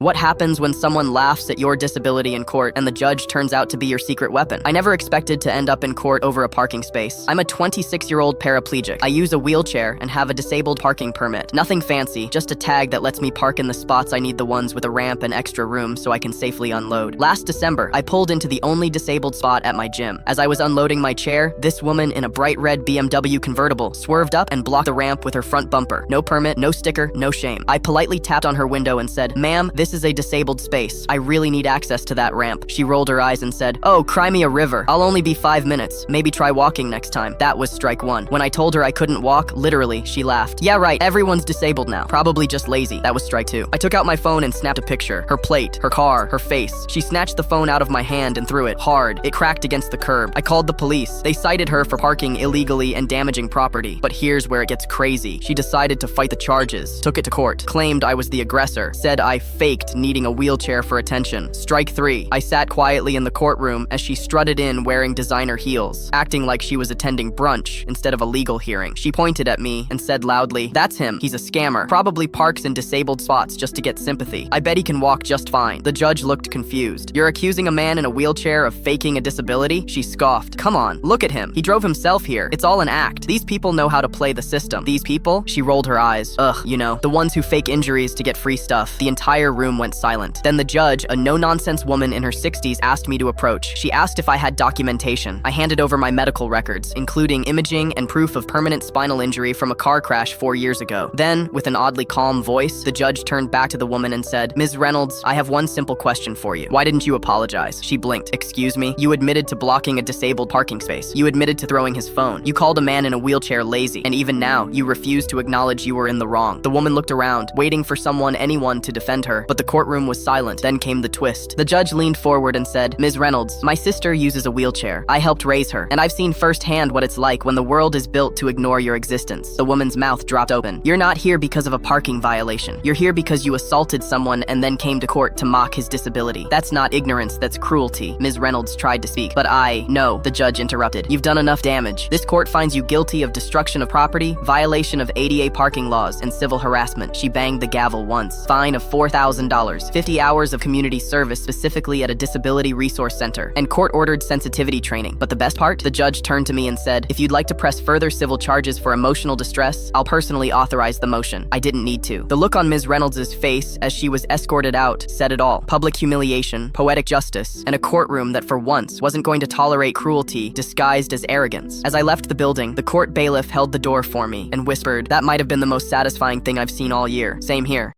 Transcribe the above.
What happens when someone laughs at your disability in court and the judge turns out to be your secret weapon? I never expected to end up in court over a parking space. I'm a 26-year-old paraplegic. I use a wheelchair and have a disabled parking permit. Nothing fancy, just a tag that lets me park in the spots I need, the ones with a ramp and extra room so I can safely unload. Last December, I pulled into the only disabled spot at my gym. As I was unloading my chair, this woman in a bright red BMW convertible swerved up and blocked the ramp with her front bumper. No permit, no sticker, no shame. I politely tapped on her window and said, "Ma'am, this is a disabled space. I really need access to that ramp." She rolled her eyes and said, "Oh, cry me a river. I'll only be 5 minutes. Maybe try walking next time." That was strike one. When I told her I couldn't walk, literally, she laughed. "Yeah, right, everyone's disabled now. Probably just lazy." That was strike two. I took out my phone and snapped a picture. Her plate, her car, her face. She snatched the phone out of my hand and threw it hard. It cracked against the curb. I called the police. They cited her for parking illegally and damaging property. But here's where it gets crazy. She decided to fight the charges, took it to court, claimed I was the aggressor, said I faked needing a wheelchair for attention. Strike three. I sat quietly in the courtroom as she strutted in wearing designer heels, acting like she was attending brunch instead of a legal hearing. She pointed at me and said loudly, "That's him. He's a scammer. Probably parks in disabled spots just to get sympathy. I bet he can walk just fine." The judge looked confused. "You're accusing a man in a wheelchair of faking a disability?" She scoffed. "Come on, look at him. He drove himself here. It's all an act. These people know how to play the system." "These people?" She rolled her eyes. "Ugh, you know, the ones who fake injuries to get free stuff." The entire room went silent. Then the judge, a no-nonsense woman in her 60s, asked me to approach. She asked if I had documentation. I handed over my medical records, including imaging and proof of permanent spinal injury from a car crash 4 years ago. Then, with an oddly calm voice, the judge turned back to the woman and said, "Ms. Reynolds, I have one simple question for you. Why didn't you apologize?" She blinked. "Excuse me? You admitted to blocking a disabled parking space. You admitted to throwing his phone. You called a man in a wheelchair lazy. And even now, you refuse to acknowledge you were in the wrong." The woman looked around, waiting for anyone to defend her, but the courtroom was silent. Then came the twist. The judge leaned forward and said, "Ms. Reynolds, my sister uses a wheelchair. I helped raise her, and I've seen firsthand what it's like when the world is built to ignore your existence." The woman's mouth dropped open. "You're not here because of a parking violation. You're here because you assaulted someone and then came to court to mock his disability. That's not ignorance, that's cruelty." Ms. Reynolds tried to speak, but "No," the judge interrupted. "You've done enough damage. This court finds you guilty of destruction of property, violation of ADA parking laws, and civil harassment." She banged the gavel once. "Fine of $4,000, 50 hours of community service specifically at a disability resource center, and court-ordered sensitivity training." But the best part? The judge turned to me and said, "If you'd like to press further civil charges for emotional distress, I'll personally authorize the motion." I didn't need to. The look on Ms. Reynolds' face as she was escorted out said it all. Public humiliation, poetic justice, and a courtroom that for once wasn't going to tolerate cruelty disguised as arrogance. As I left the building, the court bailiff held the door for me and whispered, "That might have been the most satisfying thing I've seen all year." Same here.